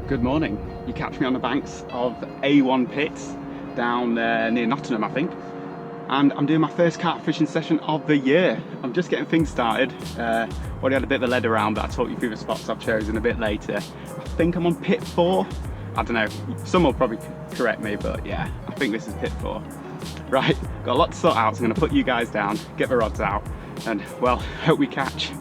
Good morning. You catch me on the banks of A1 Pits down near Nottingham, I think, and I'm doing my first carp fishing session of the year. I'm just getting things started. Already had a bit of a lead around, but I'll talk you through the spots I've chosen a bit later. I think I'm on pit 4. I don't know, some will probably correct me, but yeah, I think this is pit 4. Right, got a lot to sort out, so I'm going to put you guys down, get the rods out, and well, hope we catch.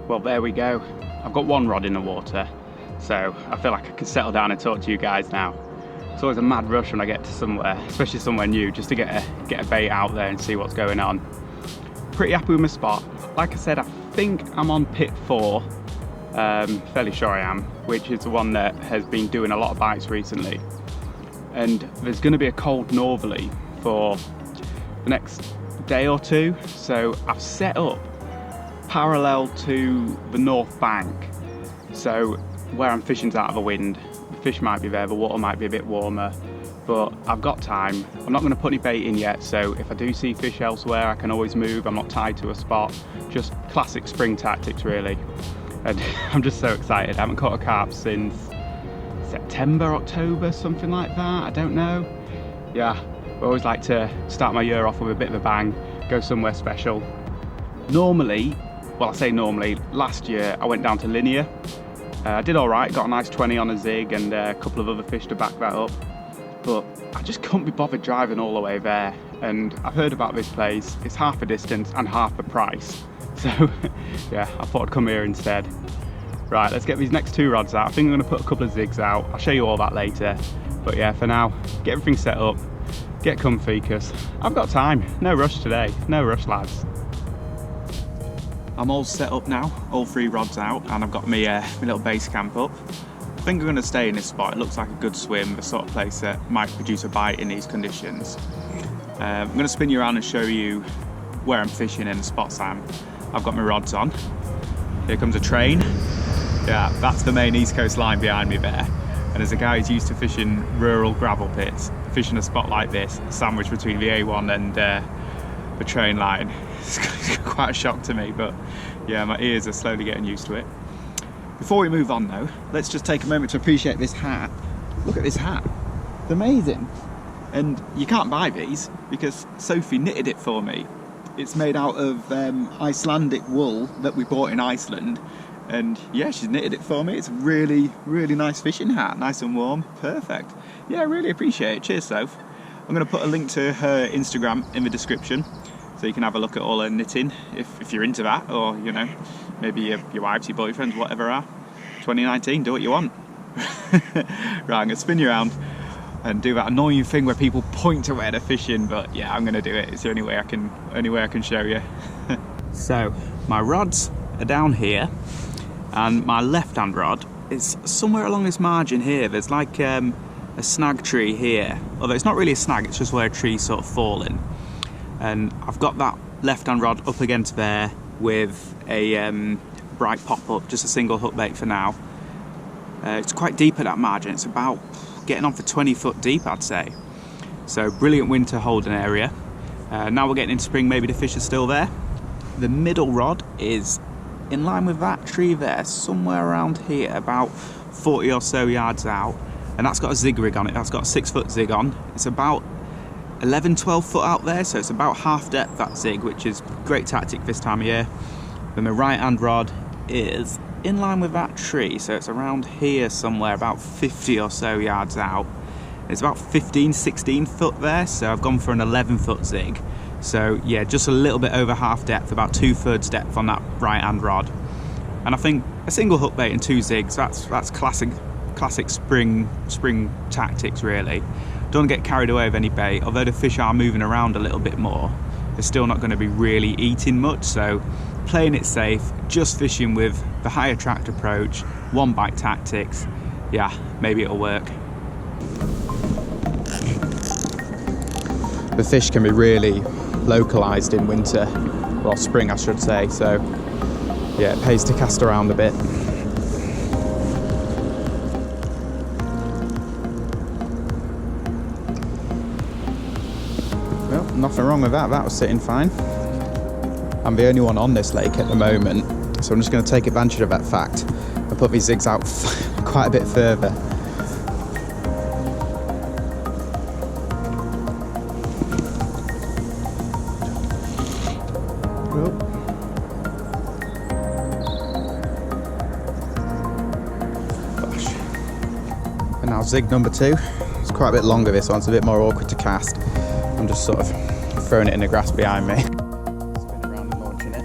Well, there we go. I've got one rod in the water, so I feel like I can settle down and talk to you guys now. It's always a mad rush when I get to somewhere, especially somewhere new, just to get a bait out there and see what's going on. Pretty happy with my spot. Like I said, I think I'm on pit 4, fairly sure I am, which is the one that has been doing a lot of bites recently. And there's going to be a cold northerly for the next day or two, so I've set up parallel to the north bank, so where I'm fishing's out of the wind. The fish might be there, the water might be a bit warmer, but I've got time. I'm not going to put any bait in yet, so if I do see fish elsewhere I can always move. I'm not tied to a spot. Just classic spring tactics really, and I'm just so excited. I haven't caught a carp since September, October, something like that, I don't know. Yeah, I always like to start my year off with a bit of a bang, go somewhere special. Normally, well, I say normally, last year I went down to Linear. I did all right, got a nice 20 on a zig and a couple of other fish to back that up. But I just couldn't be bothered driving all the way there. And I've heard about this place. It's half the distance and half the price. So yeah, I thought I'd come here instead. Right, let's get these next 2 rods out. I think I'm gonna put a couple of zigs out. I'll show you all that later. But yeah, for now, get everything set up, get comfy, because I've got time. No rush today, no rush lads. I'm all set up now, all 3 rods out, and I've got my little base camp up. I think I'm going to stay in this spot. It looks like a good swim, the sort of place that might produce a bite in these conditions. I'm going to spin you around and show you where I'm fishing and the spots I've got my rods on. Here comes a train. Yeah, that's the main East Coast line behind me there. And as a guy who's used to fishing rural gravel pits, fishing a spot like this, sandwiched between the A1 and the train line, it's quite a shock to me, but yeah, my ears are slowly getting used to it. Before we move on though, let's just take a moment to appreciate this hat. Look at this hat, it's amazing. And you can't buy these because Sophie knitted it for me. It's made out of Icelandic wool that we bought in Iceland, and yeah, she's knitted it for me. It's a really, really nice fishing hat, nice and warm, perfect. Yeah, I really appreciate it. Cheers, Soph. I'm going to put a link to her Instagram in the description, so you can have a look at all her knitting if you're into that, or you know, maybe your wives, your boyfriends, whatever are. 2019, do what you want. Right, I'm gonna spin you around and do that annoying thing where people point to where they're fishing, but yeah, I'm gonna do it. It's the only way I can show you. So my rods are down here, and my left-hand rod is somewhere along this margin here. There's like a snag tree here, although it's not really a snag, it's just where a tree's sort of fallen. And I've got that left-hand rod up against there with a bright pop-up, just a single hook bait for now. It's quite deep at that margin. It's about getting on for 20 foot deep, I'd say. So brilliant winter holding area. Now we're getting into spring, maybe the fish are still there. The middle rod is in line with that tree there, somewhere around here, about 40 or so yards out. And that's got a zig rig on it. That's got a 6 foot zig on. It's about 11-12 foot out there, so it's about half depth, that zig, which is great tactic this time of year. Then my right hand rod is in line with that tree, so it's around here somewhere, about 50 or so yards out. It's about 15-16 foot there, so I've gone for an 11 foot zig. So yeah, just a little bit over half depth, about 2/3 depth on that right hand rod. And I think a single hook bait and 2 zigs, that's classic spring tactics really. Don't get carried away with any bait. Although the fish are moving around a little bit more, they're still not going to be really eating much, so playing it safe, just fishing with the high attract approach, 1 bite tactics, yeah, maybe it'll work. the fish can be really localized in winter, or spring I should say, so yeah, it pays to cast around a bit. Well, nothing wrong with that, that was sitting fine. I'm the only one on this lake at the moment, so I'm just going to take advantage of that fact and put these zigs out quite a bit further. Gosh. And now zig number 2. It's quite a bit longer, this one's a bit more awkward to cast. I'm just sort of throwing it in the grass behind me. Spin around and launching it.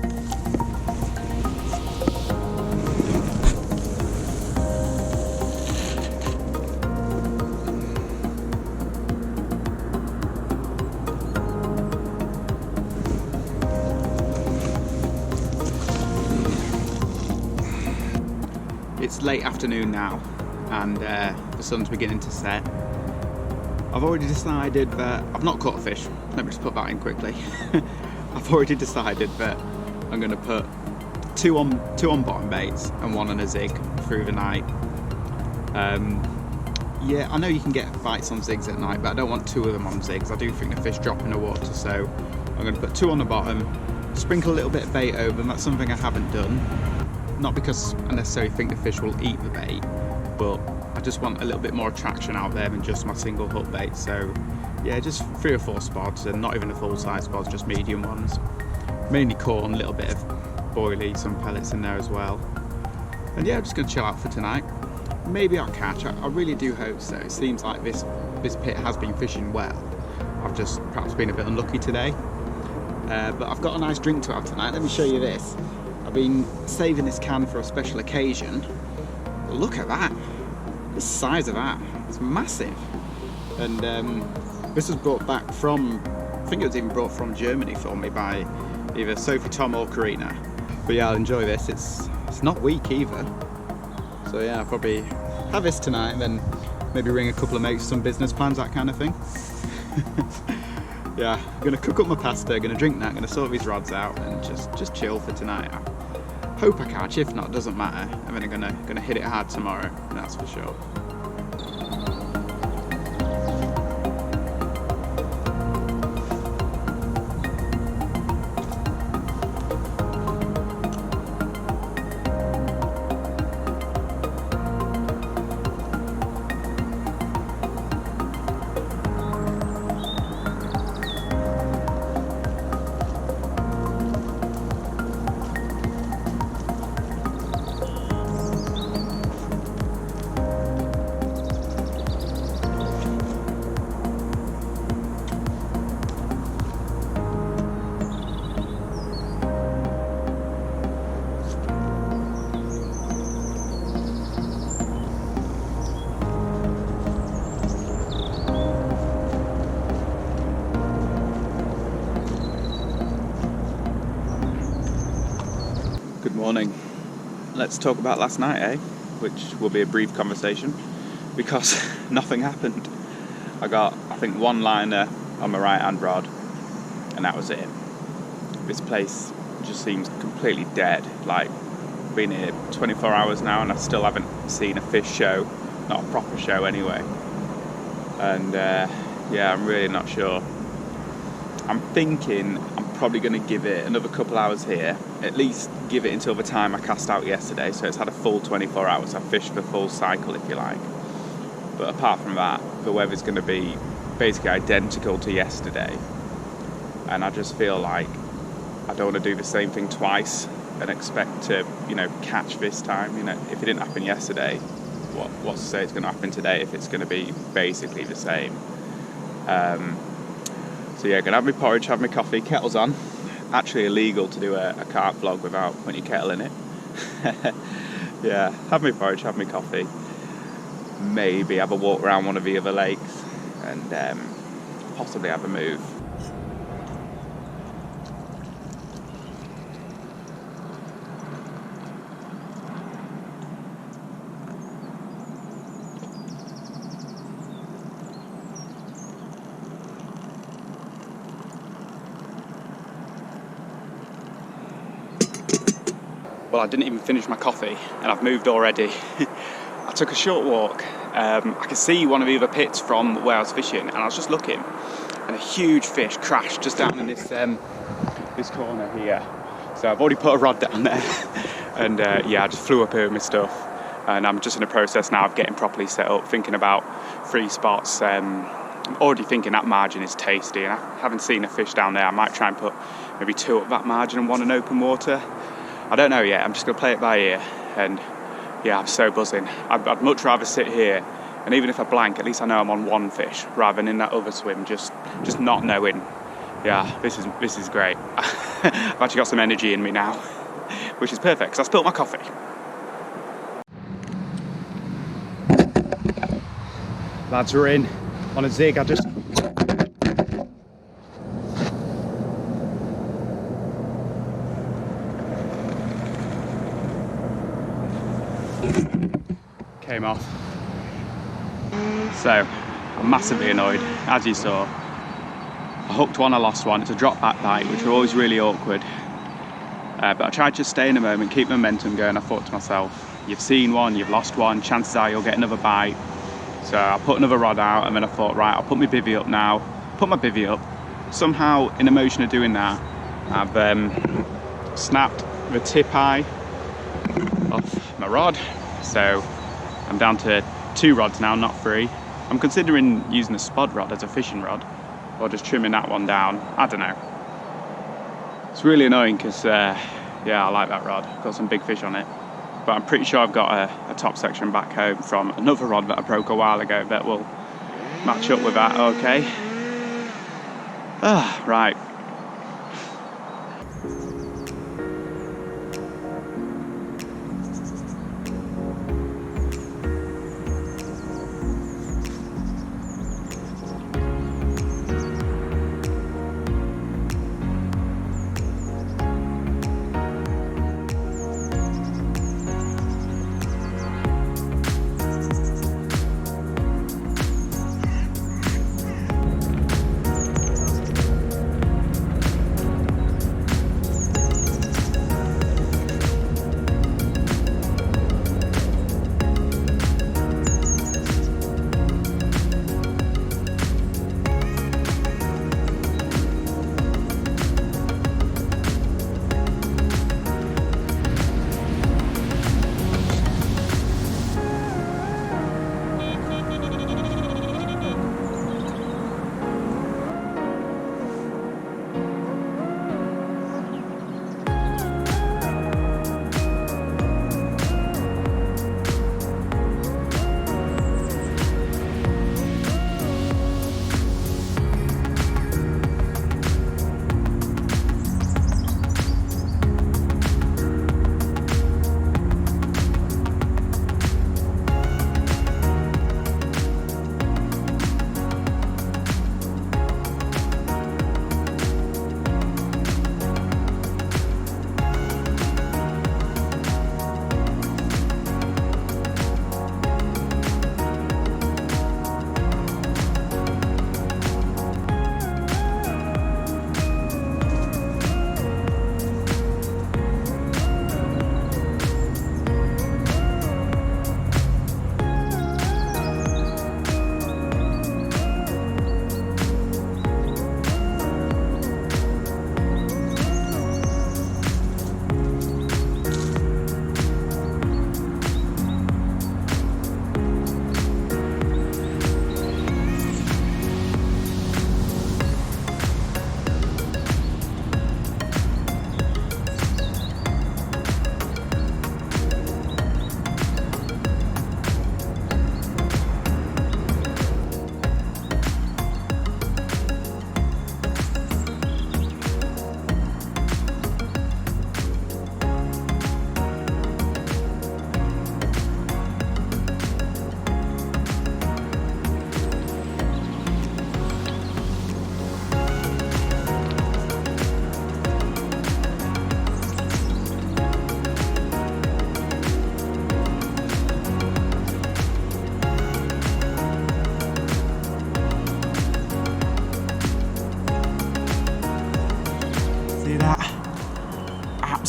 It's late afternoon now, and the sun's beginning to set. I've already decided that I've not caught a fish. Let me just put that in quickly. I've already decided that I'm going to put two on bottom baits and 1 on a zig through the night. Yeah, I know you can get bites on zigs at night, but I don't want 2 of them on zigs. I do think the fish drop in the water, so I'm going to put 2 on the bottom, sprinkle a little bit of bait over them. That's something I haven't done. Not because I necessarily think the fish will eat the bait, but I just want a little bit more attraction out there than just my single hook bait. So yeah, just 3 or 4 spots, and not even the full size spots, just medium ones. Mainly corn, a little bit of boilie, some pellets in there as well. And yeah, I'm just going to chill out for tonight. Maybe I'll catch, I really do hope so. It seems like this pit has been fishing well. I've just perhaps been a bit unlucky today. But I've got a nice drink to have tonight. Let me show you this. I've been saving this can for a special occasion. Look at that. The size of that. It's massive. And this was brought back from, I think it was even brought from Germany for me by either Sophie, Tom or Karina. But yeah, I'll enjoy this. It's not weak either. So yeah, I'll probably have this tonight and then maybe ring a couple of mates, some business plans, that kind of thing. Yeah, I'm gonna cook up my pasta, gonna drink that, gonna sort these rods out and just chill for tonight. I hope I catch, if not, doesn't matter. I'm then gonna hit it hard tomorrow, that's for sure. Good morning. Let's talk about last night, which will be a brief conversation because nothing happened. I got, I think, 1 liner on my right hand rod and that was it. This place just seems completely dead. Like, been here 24 hours now and I still haven't seen a fish show, not a proper show anyway. And yeah, I'm really not sure. I'm thinking I'm probably going to give it another couple hours here, at least give it until the time I cast out yesterday, so it's had a full 24 hours. I fished the full cycle, if you like. But apart from that, the weather's going to be basically identical to yesterday, and I just feel like I don't want to do the same thing twice and expect to, you know, catch this time. You know, if it didn't happen yesterday, what's to say it's going to happen today if it's going to be basically the same? So yeah, gonna have my porridge, have my coffee, kettle's on. Actually illegal to do a carp vlog without putting your kettle in it. Yeah, have my porridge, have my coffee. Maybe have a walk around one of the other lakes and possibly have a move. Well, I didn't even finish my coffee and I've moved already. I took a short walk. I could see one of the other pits from where I was fishing, and I was just looking, and a huge fish crashed just down in this this corner here. So I've already put a rod down there, and yeah, I just flew up here with my stuff, and I'm just in the process now of getting properly set up, thinking about free spots. I'm already thinking that margin is tasty, and I haven't seen a fish down there. I might try and put maybe 2 up that margin and 1 in open water. I don't know yet. I'm just going to play it by ear, and yeah, I'm so buzzing. I'd much rather sit here, and even if I blank, at least I know I'm on 1 fish rather than in that other swim, just not knowing. Yeah, this is great. I've actually got some energy in me now, which is perfect because I spilled my coffee. Lads are in on a zig. I just came off. So I'm massively annoyed, as you saw. I hooked one, I lost one. It's a drop back bite, which are always really awkward. But I tried to stay in the moment, keep momentum going. I thought to myself, you've seen one, you've lost one, chances are you'll get another bite. So I put another rod out, and then I thought, right, I'll put my bivvy up now. Put my bivvy up. Somehow, in the motion of doing that, I've snapped the tip eye off my rod. So I'm down to 2 rods now, not 3. I'm considering using a spod rod as a fishing rod, or just trimming that one down. I don't know. It's really annoying because, yeah, I like that rod. Got some big fish on it. But I'm pretty sure I've got a top section back home from another rod that I broke a while ago that will match up with that, okay. Right.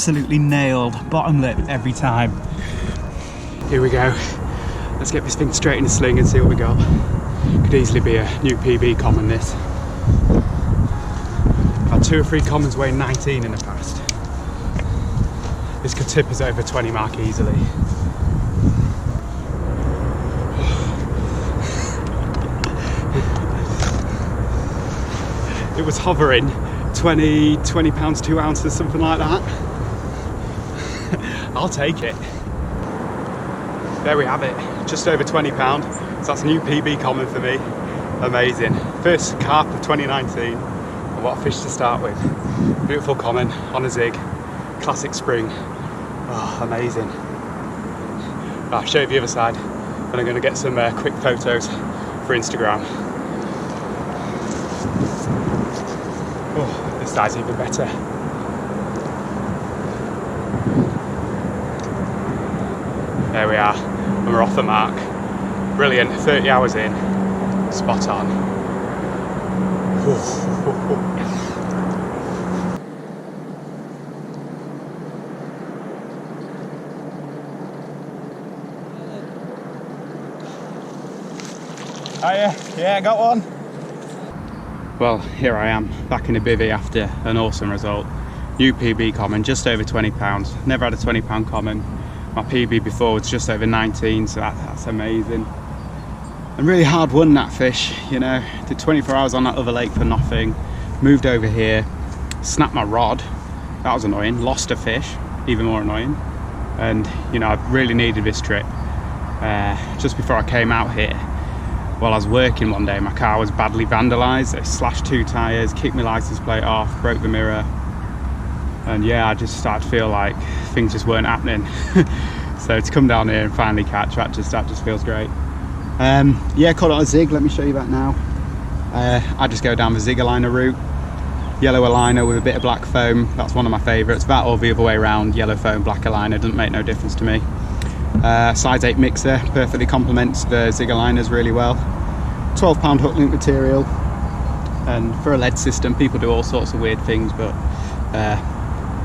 absolutely nailed, bottom lip every time. Here we go. Let's get this thing straight in the sling and see what we got. Could easily be a new PB common, this. I've had 2 or 3 commons weighing 19 in the past. This could tip us over 20 mark easily. It was hovering 20 pounds, 2 ounces, something like that. I'll take it. There we have it, just over 20 pound. So that's a new PB common for me. Amazing. First carp of 2019. And what a fish to start with. Beautiful common on a zig. Classic spring. Oh, amazing. Right, I'll show you the other side. And I'm going to get some quick photos for Instagram. Oh, this side's even better. There we are, and we're off the mark. Brilliant, 30 hours in, spot on. Yeah, I got one. Well, here I am, back in the bivvy after an awesome result. New PB common, just over 20 pounds. Never had a 20 pound common. My PB before was just over 19, so that's amazing. And really hard won that fish, you know. Did 24 hours on that other lake for nothing. Moved over here, snapped my rod. That was annoying. Lost a fish, even more annoying. And, you know, I really needed this trip. Just before I came out here, while I was working one day, my car was badly vandalised. They slashed 2 tyres, kicked my licence plate off, broke the mirror. And yeah, I just started to feel like things just weren't happening. So to come down here and finally catch, that just feels great. Yeah, caught it on a zig, let me show you that now. I just go down the zig liner route. Yellow liner with a bit of black foam, that's one of my favourites. That or the other way around, yellow foam, black liner, doesn't make no difference to me. Size 8 mixer, perfectly complements the zig liners really well. 12 pound hook link material. And for a lead system, people do all sorts of weird things, but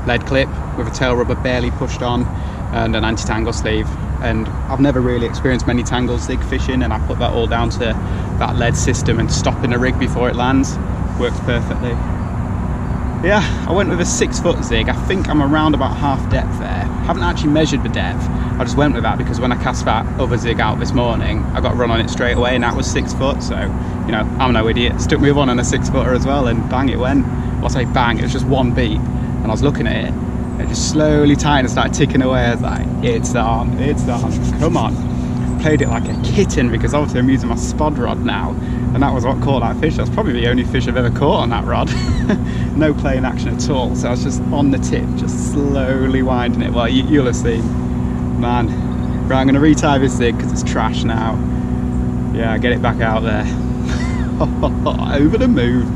lead clip with a tail rubber barely pushed on and an anti-tangle sleeve. And I've never really experienced many tangles zig fishing, and I put that all down to that lead system and stopping the rig before it lands. Works perfectly. Yeah, I went with a 6 foot zig. I think I'm around about half depth there. Haven't actually measured the depth. I just went with that because when I cast that other zig out this morning, I got run on it straight away and that was 6 foot. So, you know, I'm no idiot. Stuck me with one on a 6 footer as well, and bang, it went. Well, I say bang, it was just one beat. And I was looking at it, and it just slowly tightened and started ticking away. I was like, it's on, come on. Played it like a kitten because obviously I'm using my spod rod now, and that was what caught that fish. That's probably the only fish I've ever caught on that rod. No playing action at all. So I was just on the tip, just slowly winding it. Well, you'll have seen. Man, right, I'm going to retie this zig because it's trash now. Yeah, get it back out there. Over the moon.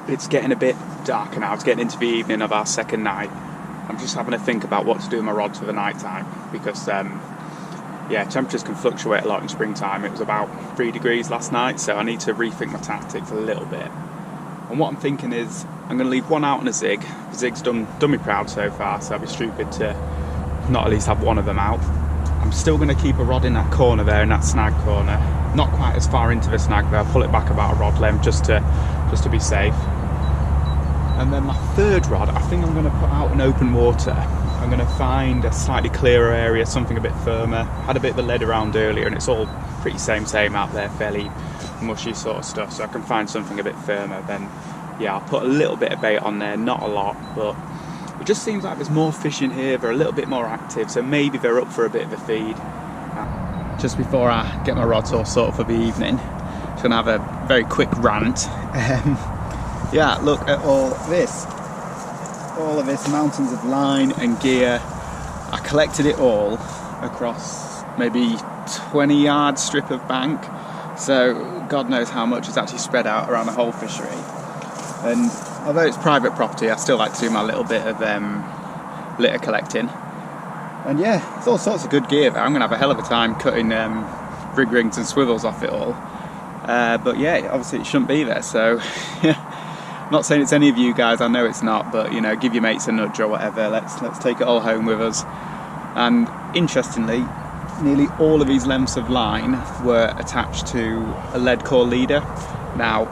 It's getting a bit darker now. It's getting into the evening of our second night. I'm just having to think about what to do with my rods for the night time because yeah, temperatures can fluctuate a lot in springtime. It was about 3 degrees last night, so I need to rethink my tactics a little bit. And what I'm thinking is I'm going to leave one out on a zig. The zig's done me proud so far, so I'd be stupid to not at least have one of them out. I'm still going to keep a rod in that corner there, in that snag corner. Not quite as far into the snag there. I'll pull it back about a rod length just to be safe. And then my third rod, I think I'm going to put out in open water. I'm going to find a slightly clearer area, something a bit firmer. Had a bit of a lead around earlier and it's all pretty same out there, fairly mushy sort of stuff. So I can find something a bit firmer. Then yeah, I'll put a little bit of bait on there, not a lot, but it just seems like there's more fish in here. They're a little bit more active, so maybe they're up for a bit of a feed. Just before I get my rods all sorted for the evening, just going to have a very quick rant. Yeah, look at all of this mountains of line and gear. I collected it all across maybe 20-yard strip of bank, so God knows how much is actually spread out around the whole fishery. And although it's private property, I still like to do my little bit of litter collecting. And yeah, it's all sorts of good gear there. I'm going to have a hell of a time cutting rig rings and swivels off it all. But yeah, obviously it shouldn't be there, so yeah. Not saying it's any of you guys, I know it's not, but you know, give your mates a nudge or whatever. Let's take it all home with us. And interestingly, nearly all of these lengths of line were attached to a lead core leader. Now,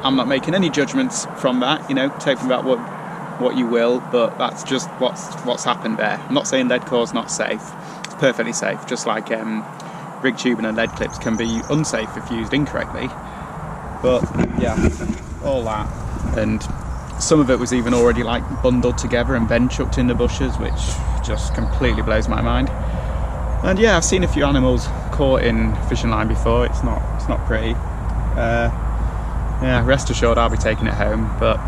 I'm not making any judgments from that, you know, take from that what you will, but that's just what's happened there. I'm not saying lead core's not safe. It's perfectly safe, just like rig tubing and lead clips can be unsafe if used incorrectly. But yeah, all that, and some of it was even already like bundled together and then chucked in the bushes, which just completely blows my mind. And yeah, I've seen a few animals caught in fishing line before. It's not pretty. Yeah, rest assured I'll be taking it home, but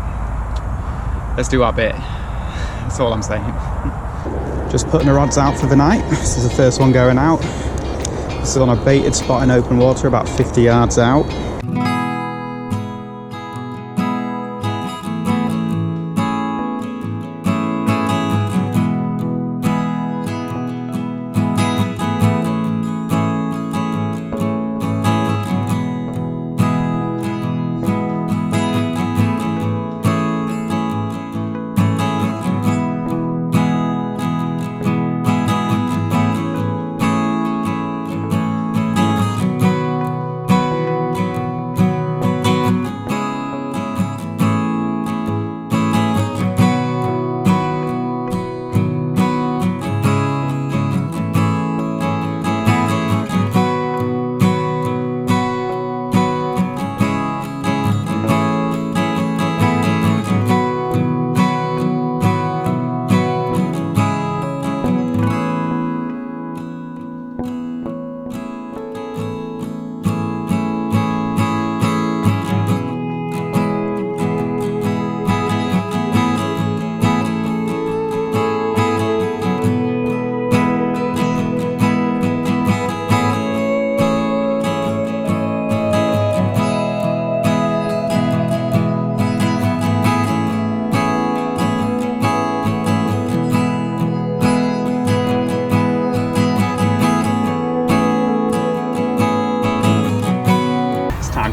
let's do our bit. That's all I'm saying. Just putting the rods out for the night. This is the first one going out. This is on a baited spot in open water about 50 yards out.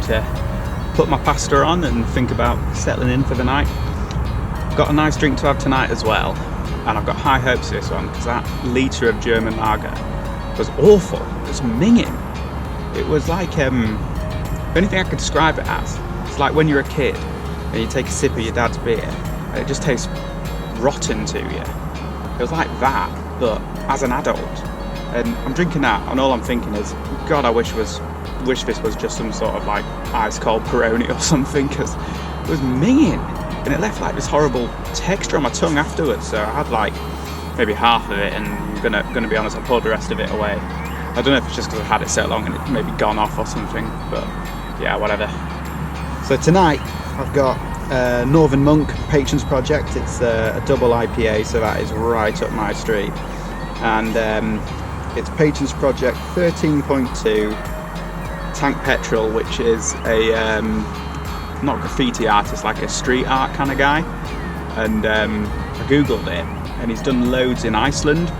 To put my pasta on and think about settling in for the night. Got a nice drink to have tonight as well, and I've got high hopes for this one because that litre of German lager was awful. It was minging. It was like, the only thing I could describe it as, it's like when you're a kid and you take a sip of your dad's beer and it just tastes rotten to you. It was like that, but as an adult. And I'm drinking that, and all I'm thinking is, God, I wish this was just some sort of like ice cold Peroni or something, because it was minging and it left like this horrible texture on my tongue afterwards. So I had like maybe half of it, and I'm gonna be honest, I poured the rest of it away. I don't know if it's just because I've had it so long and it maybe gone off or something, but yeah, whatever. So tonight I've got Northern Monk Patrons Project. It's a double IPA, so that is right up my street, and it's Patrons Project 13.2 Tank Petrol, which is a not graffiti artist, like a street art kind of guy. And I googled it, and he's done loads in Iceland,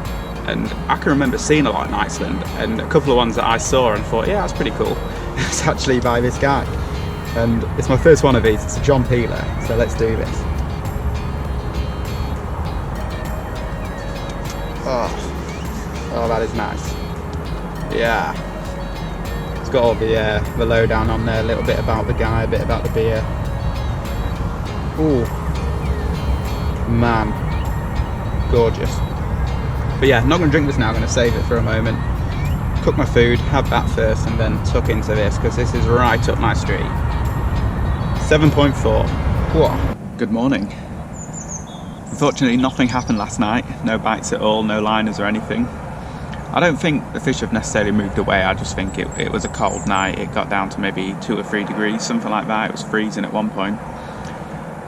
and I can remember seeing a lot in Iceland, and a couple of ones that I saw and thought, yeah, that's pretty cool. It's actually by this guy, and it's my first one of these. It's a John Peeler, so let's do this. Oh, that is nice. Yeah. It's got all the lowdown on there, a little bit about the guy, a bit about the beer. Ooh, man, gorgeous. But yeah, not going to drink this now, I'm going to save it for a moment. Cook my food, have that first, and then tuck into this, because this is right up my street. 7.4. Whoa. Good morning. Unfortunately, nothing happened last night. No bites at all, no liners or anything. I don't think the fish have necessarily moved away. I just think it was a cold night. It got down to maybe 2 or 3 degrees, something like that. It was freezing at one point.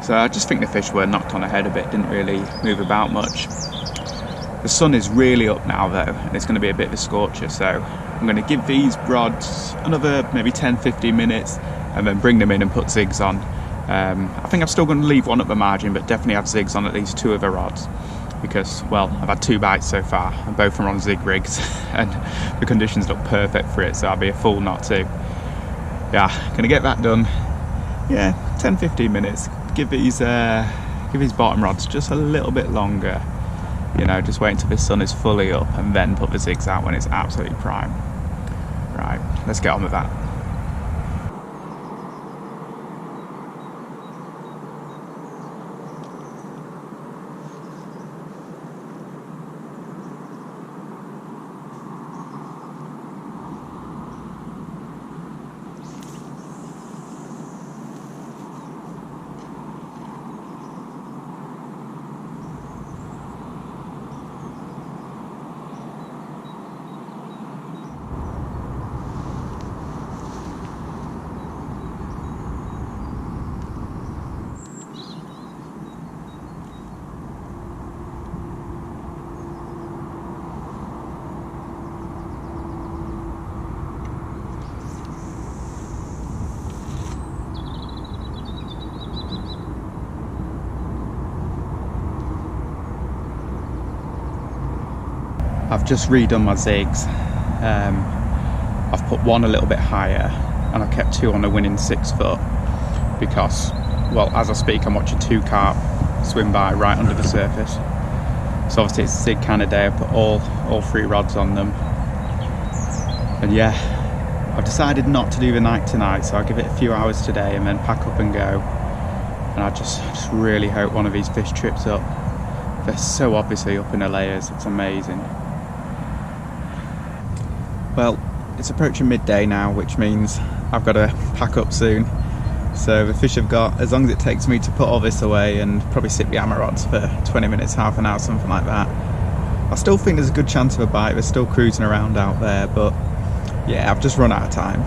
So I just think the fish were knocked on the head a bit, didn't really move about much. The sun is really up now though, and it's going to be a bit of a scorcher, so I'm going to give these rods another maybe 10-15 minutes and then bring them in and put zigs on. I think I'm still going to leave one at the margin, but definitely have zigs on at least 2 of the rods, because, well, I've had 2 bites so far, and both are on zig rigs, and the conditions look perfect for it, so I'd be a fool not to. Yeah, gonna get that done. Yeah, 10-15 minutes, give these bottom rods just a little bit longer. You know, just wait until the sun is fully up and then put the zigs out when it's absolutely prime. Right, let's get on with that. I've just redone my zigs. I've put one a little bit higher and I've kept two on the winning 6 foot because, well, as I speak I'm watching 2 carp swim by right under the surface. So obviously it's a zig kind of day. I put all 3 rods on them, and yeah, I've decided not to do the night tonight, so I'll give it a few hours today and then pack up and go. And I just really hope one of these fish trips up. They're so obviously up in the layers, it's amazing. Well, it's approaching midday now, which means I've got to pack up soon. So the fish have got, as long as it takes me to put all this away and probably sit the hammer rods for 20 minutes, half an hour, something like that. I still think there's a good chance of a bite. They're still cruising around out there, but yeah, I've just run out of time.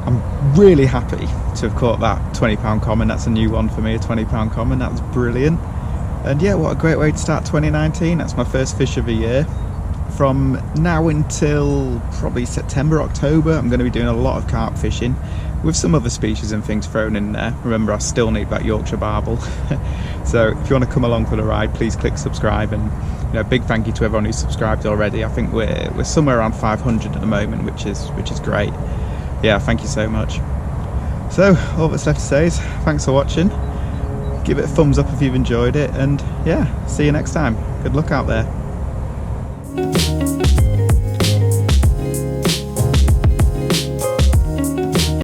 I'm really happy to have caught that 20-pound common. That's a new one for me, a 20-pound common. That's brilliant. And yeah, what a great way to start 2019. That's my first fish of the year. From now until probably September, October, I'm going to be doing a lot of carp fishing with some other species and things thrown in there. Remember, I still need that Yorkshire barbel. So if you want to come along for the ride, please click subscribe, and you know, big thank you to everyone who's subscribed already. I think we're somewhere around 500 at the moment, which is great. Yeah, thank you so much. So all that's left to say is thanks for watching. Give it a thumbs up if you've enjoyed it, and yeah, see you next time. Good luck out there.